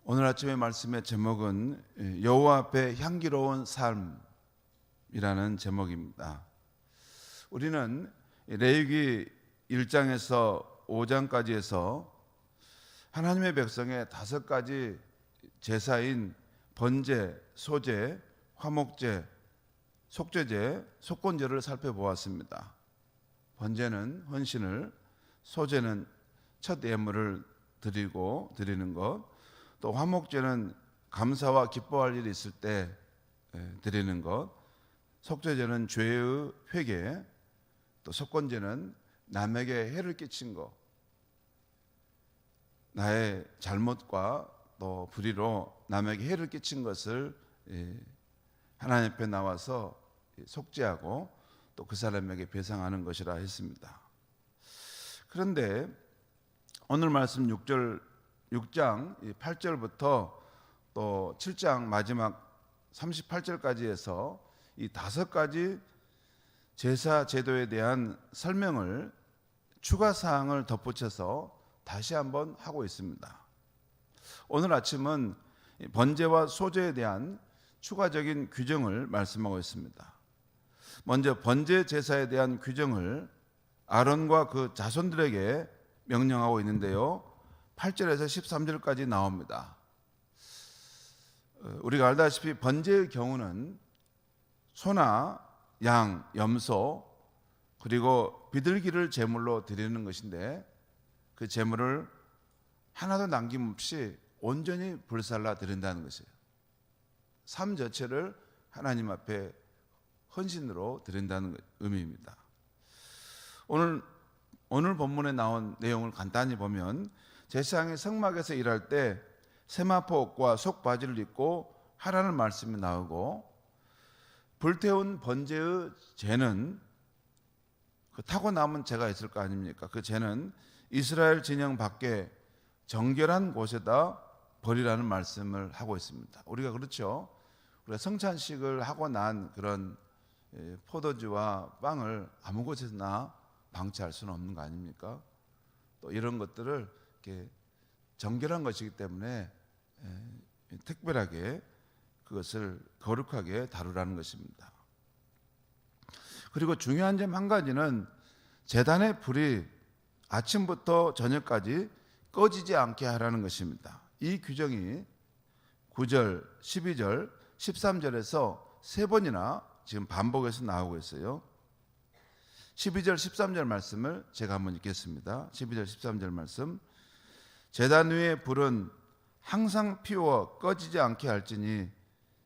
오늘 아침의 말씀의 제목은 여호와 앞에 향기로운 삶이라는 제목입니다. 우리는 레위기 1장에서 5장까지 해서 하나님의 백성의 5가지 제사인 번제, 소제, 화목제, 속죄제, 속건제를 살펴보았습니다. 번제는 헌신을, 소제는 첫 예물을 드리는 것, 또 화목제는 감사와 기뻐할 일이 있을 때 드리는 것, 속죄제는 죄의 회개, 또 속건제는 남에게 해를 끼친 것, 나의 잘못과 또 불의로 남에게 해를 끼친 것을 하나님 앞에 나와서 속죄하고 또 그 사람에게 배상하는 것이라 했습니다. 그런데 오늘 말씀 6장 8절부터 또 7장 마지막 38절까지 해서 이 5가지 제사 제도에 대한 설명을 추가 사항을 덧붙여서 다시 한번 하고 있습니다. 오늘 아침은 번제와 소제에 대한 추가적인 규정을 말씀하고 있습니다. 먼저 번제 제사에 대한 규정을 아론과 그 자손들에게 명령하고 있는데요, 8절에서 13절까지 나옵니다. 우리가 알다시피 번제의 경우는 소나 양, 염소, 그리고 비둘기를 제물로 드리는 것인데 그 제물을 하나도 남김없이 온전히 불살라 드린다는 것이에요. 삶 자체를 하나님 앞에 헌신으로 드린다는 의미입니다. 오늘 본문에 나온 내용을 간단히 보면 제사장이 성막에서 일할 때 세마포 옷과 속바지를 입고 하라는 말씀이 나오고, 불태운 번제의 죄는 그 타고 남은 죄가 있을 거 아닙니까? 그 죄는 이스라엘 진영 밖에 정결한 곳에다 버리라는 말씀을 하고 있습니다. 우리가 그렇죠. 우리가 성찬식을 하고 난 그런 포도주와 빵을 아무 곳에서나 방치할 수는 없는 거 아닙니까? 또 이런 것들을 이렇게 정결한 것이기 때문에 특별하게 그것을 거룩하게 다루라는 것입니다. 그리고 중요한 점 한 가지는 제단의 불이 아침부터 저녁까지 꺼지지 않게 하라는 것입니다. 이 규정이 9절, 12절, 13절에서 3번이나 지금 반복해서 나오고 있어요. 12절, 13절 말씀을 제가 한번 읽겠습니다. 12절, 13절 말씀. 제단 위의 불은 항상 피워 꺼지지 않게 할지니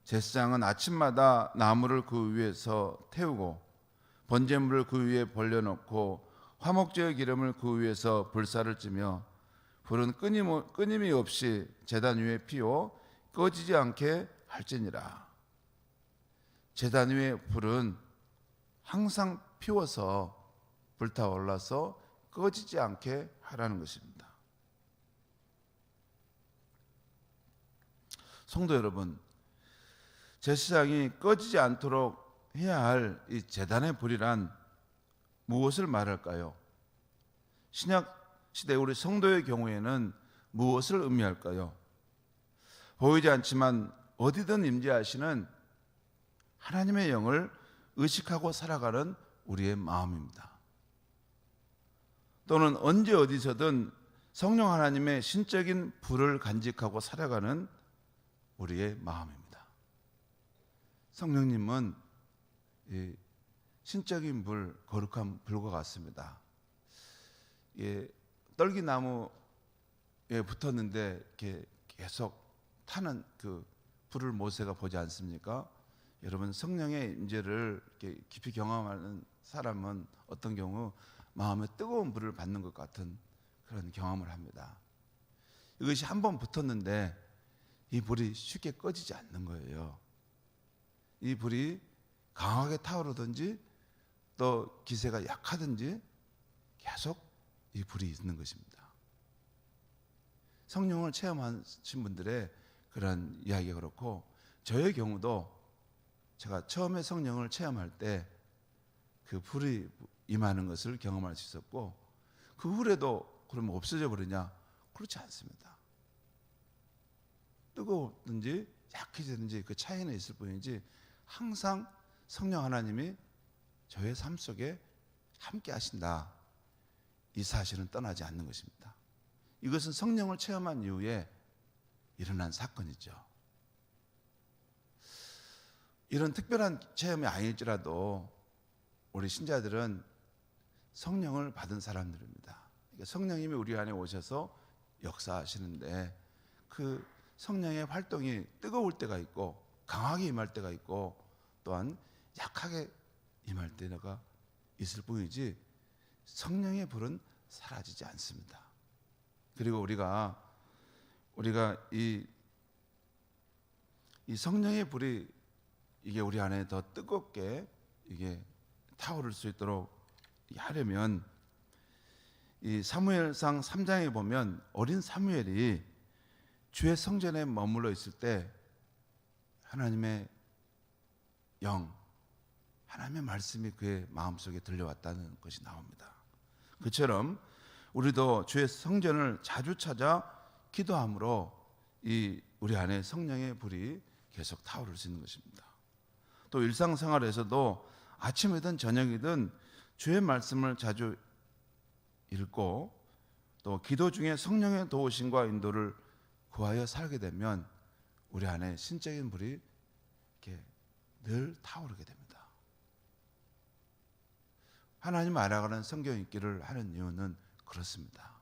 제사장은 아침마다 나무를 그 위에서 태우고 번제물을 그 위에 벌려놓고 화목제의 기름을 그 위에서 불사를 찌며 불은 끊임이 없이 제단 위에 피워 꺼지지 않게 할지니라. 제단 위의 불은 항상 피워서 불타올라서 꺼지지 않게 하라는 것입니다. 성도 여러분, 제사장이 꺼지지 않도록 해야 할 이 제단의 불이란 무엇을 말할까요? 신약 시대 우리 성도의 경우에는 무엇을 의미할까요? 보이지 않지만 어디든 임재하시는 하나님의 영을 의식하고 살아가는 우리의 마음입니다. 또는 언제 어디서든 성령 하나님의 신적인 불을 간직하고 살아가는 우리의 마음입니다. 성령님은 이 신적인 불, 거룩한 불과 같습니다. 떨기나무에 붙었는데 이렇게 계속 타는 그 불을 모세가 보지 않습니까? 여러분, 성령의 임재를 이렇게 깊이 경험하는 사람은 어떤 경우 마음에 뜨거운 불을 받는 것 같은 그런 경험을 합니다. 이것이 한번 붙었는데 이 불이 쉽게 꺼지지 않는 거예요. 이 불이 강하게 타오르든지 또 기세가 약하든지 계속 이 불이 있는 것입니다. 성령을 체험하신 분들의 그런 이야기가 그렇고, 저의 경우도 제가 처음에 성령을 체험할 때 그 불이 임하는 것을 경험할 수 있었고, 그 후에도 그러면 없어져 버리냐? 그렇지 않습니다. 뜨거웠든지 약해지든지 그 차이는 있을 뿐이지 항상 성령 하나님이 저의 삶 속에 함께 하신다, 이 사실은 떠나지 않는 것입니다. 이것은 성령을 체험한 이후에 일어난 사건이죠. 이런 특별한 체험이 아닐지라도 우리 신자들은 성령을 받은 사람들입니다. 그러니까 성령님이 우리 안에 오셔서 역사하시는데 그 성령의 활동이 뜨거울 때가 있고 강하게 임할 때가 있고 또한 약하게 임할 때가 있을 뿐이지 성령의 불은 사라지지 않습니다. 그리고 우리가 이 성령의 불이 이게 우리 안에 더 뜨겁게 이게 타오를 수 있도록 하려면 이 사무엘상 3장에 보면 어린 사무엘이 주의 성전에 머물러 있을 때 하나님의 영, 하나님의 말씀이 그의 마음속에 들려왔다는 것이 나옵니다. 그처럼 우리도 주의 성전을 자주 찾아 기도함으로 이 우리 안에 성령의 불이 계속 타오를 수 있는 것입니다. 또 일상생활에서도 아침이든 저녁이든 주의 말씀을 자주 읽고 또 기도 중에 성령의 도우심과 인도를 구하여 살게 되면 우리 안에 신적인 불이 이렇게 늘 타오르게 됩니다. 하나님 알아가는 성경 읽기를 하는 이유는 그렇습니다.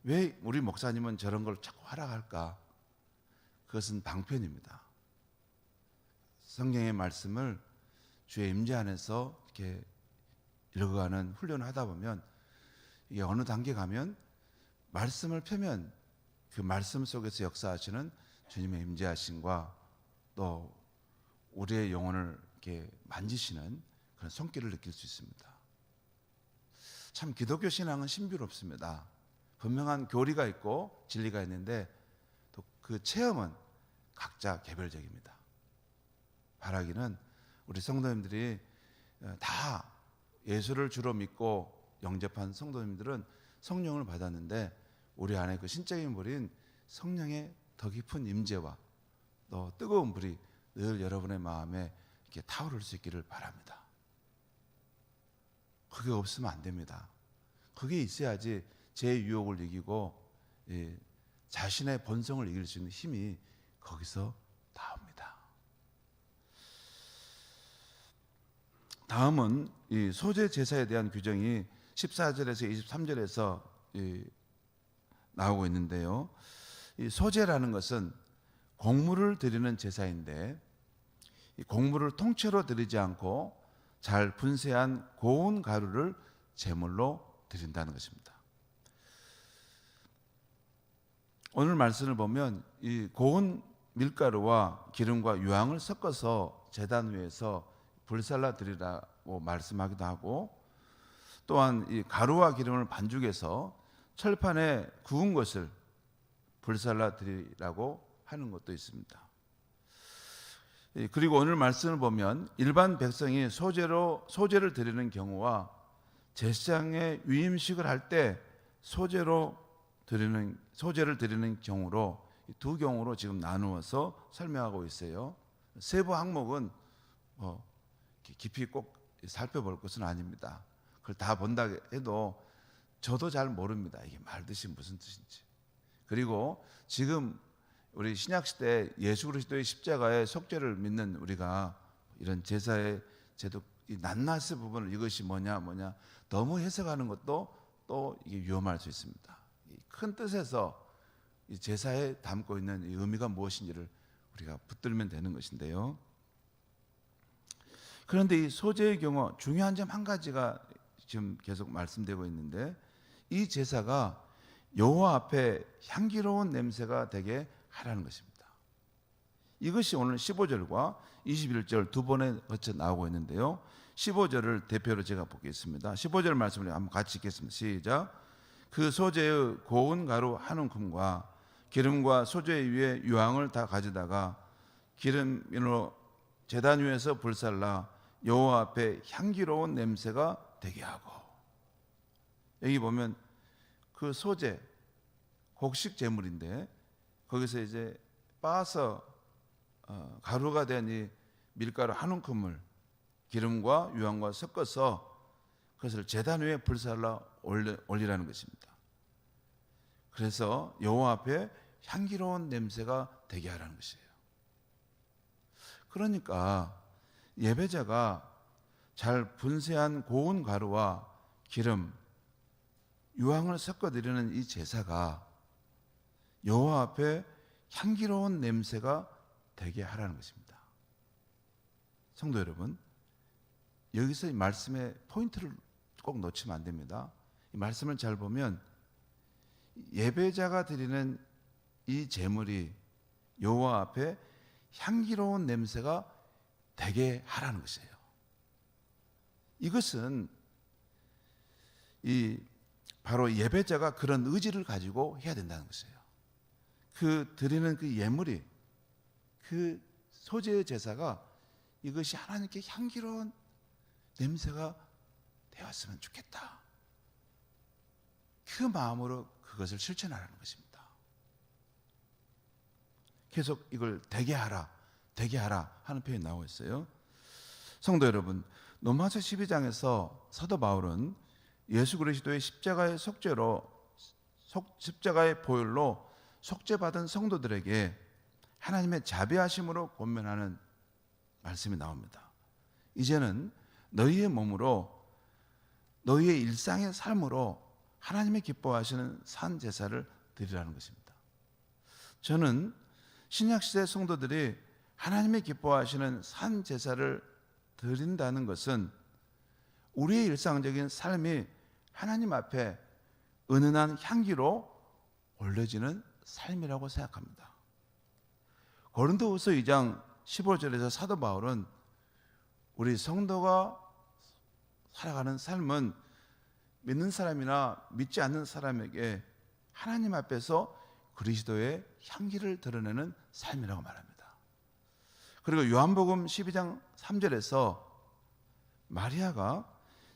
왜 우리 목사님은 저런 걸 자꾸 하락할까? 그것은 방편입니다. 성경의 말씀을 주의 임재 안에서 이렇게 읽어가는 훈련을 하다 보면 이게 어느 단계 가면 말씀을 펴면 그 말씀 속에서 역사하시는 주님의 임재하심과 또 우리의 영혼을 이렇게 만지시는 그런 손길을 느낄 수 있습니다. 참 기독교 신앙은 신비롭습니다. 분명한 교리가 있고 진리가 있는데 또 그 체험은 각자 개별적입니다. 바라기는 우리 성도님들이 다 예수를 주로 믿고 영접한 성도님들은 성령을 받았는데 우리 안에 그 신적인 불인 성령의 더 깊은 임재와 또 뜨거운 불이 늘 여러분의 마음에 이렇게 타오를 수 있기를 바랍니다. 그게 없으면 안 됩니다. 그게 있어야지 제 유혹을 이기고 자신의 본성을 이길 수 있는 힘이 거기서 나옵니다. 다음은 이 소재 제사에 대한 규정이 14절에서 23절에서 나오고 있는데요. 이 소재라는 것은 곡물을 드리는 제사인데 이 곡물을 통째로 드리지 않고 잘 분쇄한 고운 가루를 제물로 드린다는 것입니다. 오늘 말씀을 보면 이 고운 밀가루와 기름과 유황을 섞어서 제단 위에서 불살라 드리라고 말씀하기도 하고 또한 이 가루와 기름을 반죽해서 철판에 구운 것을 불살라 드리라고 하는 것도 있습니다. 그리고 오늘 말씀을 보면 일반 백성이 소제를 드리는 경우와 제사장의 위임식을 할 때 소제를 드리는 경우로 두 경우로 지금 나누어서 설명하고 있어요. 세부 항목은 깊이 꼭 살펴볼 것은 아닙니다. 그걸 다 본다 해도 저도 잘 모릅니다. 이게 말뜻이 무슨 뜻인지. 그리고 지금 우리 신약시대 예수 그리스도의 십자가의 속죄를 믿는 우리가 이런 제사의 제도 이 낱낱의 부분을 이것이 뭐냐 너무 해석하는 것도 또 이게 위험할 수 있습니다. 큰 뜻에서 이 제사에 담고 있는 이 의미가 무엇인지를 우리가 붙들면 되는 것인데요. 그런데 이 소제의 경우 중요한 점 한 가지가 지금 계속 말씀되고 있는데 이 제사가 여호와 앞에 향기로운 냄새가 되게 하라는 것입니다. 이것이 오늘 15절과 21절 두 번에 거쳐 나오고 있는데요. 15절을 대표로 제가 보겠습니다. 15절 말씀을 한번 같이 읽겠습니다. 시작. 그 소제의 고운 가루 한 움큼과 기름과 소제 위에 유황을 다 가져다가 기름으로 제단 위에서 불살라 여호와 앞에 향기로운 냄새가 되게 하고. 여기 보면 그 소제 곡식 제물인데 거기서 이제 빻아서 가루가 된 이 밀가루 한 움큼을 기름과 유황과 섞어서 그것을 제단 위에 불살라 올리라는 것입니다. 그래서 여호와 앞에 향기로운 냄새가 되게 하라는 것이에요. 그러니까 예배자가 잘 분쇄한 고운 가루와 기름, 유황을 섞어 드리는 이 제사가 여호와 앞에 향기로운 냄새가 되게 하라는 것입니다. 성도 여러분, 여기서 이 말씀의 포인트를 꼭 놓치면 안 됩니다. 이 말씀을 잘 보면 예배자가 드리는 이 제물이 여호와 앞에 향기로운 냄새가 되게 하라는 것이에요. 이것은 바로 예배자가 그런 의지를 가지고 해야 된다는 것이에요. 그 드리는 그 예물이, 그 소재의 제사가 이것이 하나님께 향기로운 냄새가 되었으면 좋겠다. 그 마음으로 그것을 실천하라는 것입니다. 계속 이걸 되게 하라, 되게 하라 하는 표현이 나오고 있어요. 성도 여러분, 로마서 12장에서 사도 바울은 예수 그리스도의 십자가의 십자가의 보혈로 속죄받은 성도들에게 하나님의 자비하심으로 권면하는 말씀이 나옵니다. 이제는 너희의 몸으로, 너희의 일상의 삶으로 하나님의 기뻐하시는 산 제사를 드리라는 것입니다. 저는 신약시대 성도들이 하나님의 기뻐하시는 산 제사를 드린다는 것은 우리의 일상적인 삶이 하나님 앞에 은은한 향기로 올려지는 삶이라고 생각합니다. 고린도후서 2장 15절에서 사도 바울은 우리 성도가 살아가는 삶은 믿는 사람이나 믿지 않는 사람에게 하나님 앞에서 그리스도의 향기를 드러내는 삶이라고 말합니다. 그리고 요한복음 12장 3절에서 마리아가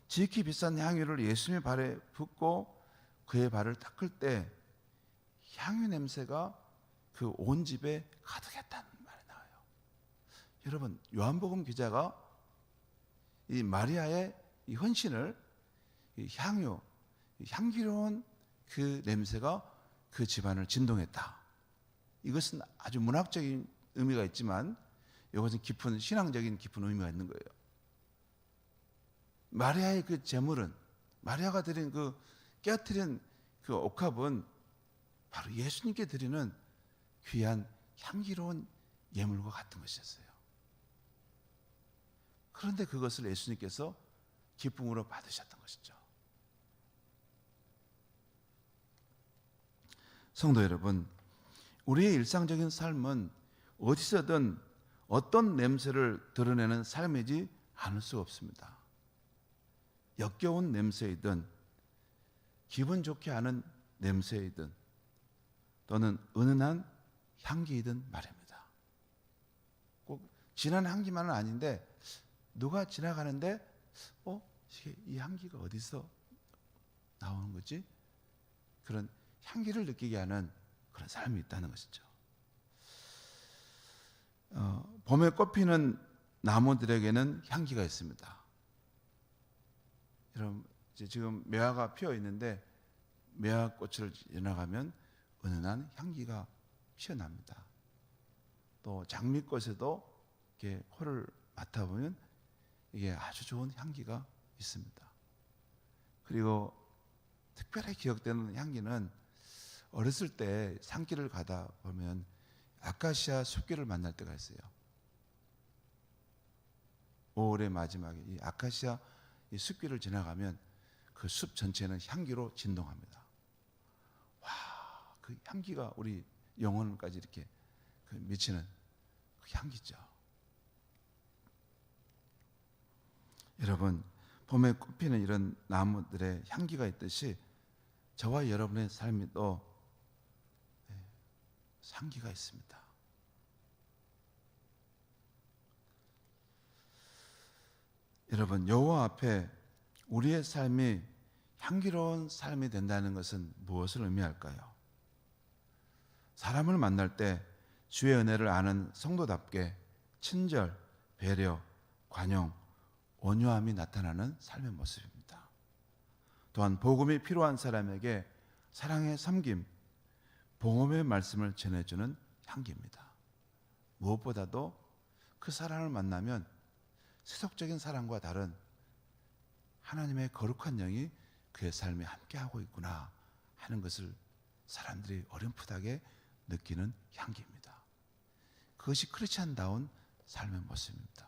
지극히 비싼 향유를 예수님의 발에 붓고 그의 발을 닦을 때 향유 냄새가 그 온 집에 가득했다는 말이 나와요. 여러분, 요한복음 기자가 이 마리아의 이 헌신을, 이 향유, 이 향기로운 그 냄새가 그 집안을 진동했다. 이것은 아주 문학적인 의미가 있지만 이것은 깊은 신앙적인 깊은 의미가 있는 거예요. 마리아의 그 제물은, 마리아가 드린 그 깨어뜨린 그 옥합은 바로 예수님께 드리는 귀한 향기로운 예물과 같은 것이었어요. 그런데 그것을 예수님께서 기쁨으로 받으셨던 것이죠. 성도 여러분, 우리의 일상적인 삶은 어디서든 어떤 냄새를 드러내는 삶이지 않을 수가 없습니다. 역겨운 냄새이든 기분 좋게 하는 냄새이든 또는 은은한 향기이든 말입니다. 꼭 진한 향기만은 아닌데 누가 지나가는데 이 향기가 어디서 나오는 거지? 그런 향기를 느끼게 하는 그런 삶이 있다는 것이죠. 봄에 꽃피는 나무들에게는 향기가 있습니다. 여러분, 지금 매화가 피어 있는데 매화꽃을 지나가면 은은한 향기가 피어납니다. 또 장미꽃에도 이렇게 코를 맡아보면 이게 아주 좋은 향기가 있습니다. 그리고 특별히 기억되는 향기는 어렸을 때 산길을 가다 보면 아카시아 숲길을 만날 때가 있어요. 5월의 마지막에 이 아카시아 이 숲길을 지나가면 그 숲 전체는 향기로 진동합니다. 와, 그 향기가 우리 영혼까지 이렇게 미치는 그 향기죠. 여러분, 봄에 꽃피는 이런 나무들의 향기가 있듯이 저와 여러분의 삶에도 향기가 있습니다. 여러분, 여호와 앞에 우리의 삶이 향기로운 삶이 된다는 것은 무엇을 의미할까요? 사람을 만날 때 주의 은혜를 아는 성도답게 친절, 배려, 관용, 온유함이 나타나는 삶의 모습입니다. 또한 복음이 필요한 사람에게 사랑의 섬김, 복음의 말씀을 전해주는 향기입니다. 무엇보다도 그 사람을 만나면 세속적인 사람과 다른 하나님의 거룩한 영이 그의 삶에 함께하고 있구나 하는 것을 사람들이 어렴풋하게 느끼는 향기입니다. 그것이 크리스찬다운 삶의 모습입니다.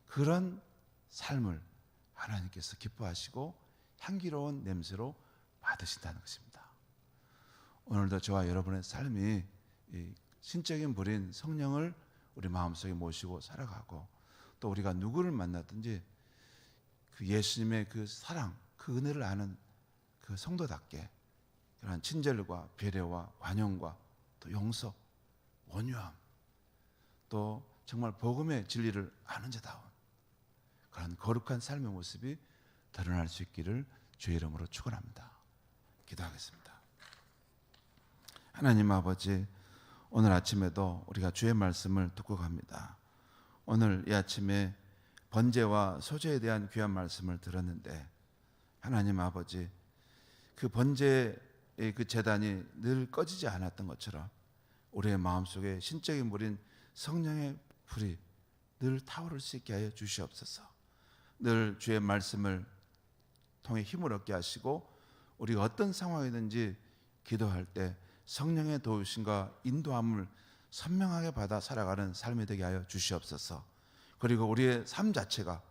그런 삶을 하나님께서 기뻐하시고 향기로운 냄새로 받으신다는 것입니다. 오늘도 저와 여러분의 삶이 이 신적인 불인 성령을 우리 마음속에 모시고 살아가고, 또 우리가 누구를 만나든지 그 예수님의 그 사랑, 그 은혜를 아는 그 성도답게 그런 친절과 배려와 관용과 또 용서, 온유함, 또 정말 복음의 진리를 아는 자다운 그런 거룩한 삶의 모습이 드러날 수 있기를 주의 이름으로 축원합니다. 기도하겠습니다. 하나님 아버지, 오늘 아침에도 우리가 주의 말씀을 듣고 갑니다. 오늘 이 아침에 번제와 소제에 대한 귀한 말씀을 들었는데, 하나님 아버지, 그 번제의 그 제단이 늘 꺼지지 않았던 것처럼 우리의 마음속에 신적인 불인 성령의 불이 늘 타오를 수 있게 하여 주시옵소서. 늘 주의 말씀을 통해 힘을 얻게 하시고, 우리가 어떤 상황이든지 기도할 때 성령의 도우심과 인도함을 선명하게 받아 살아가는 삶이 되게 하여 주시옵소서. 그리고 우리의 삶 자체가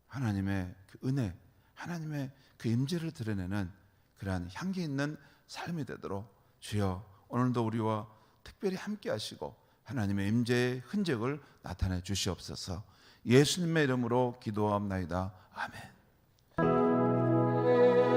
하나님의 그 은혜, 하나님의 그 임재를 드러내는 그러한 향기 있는 삶이 되도록 주여 오늘도 우리와 특별히 함께 하시고 하나님의 임재의 흔적을 나타내 주시옵소서. 예수님의 이름으로 기도하옵나이다. 아멘.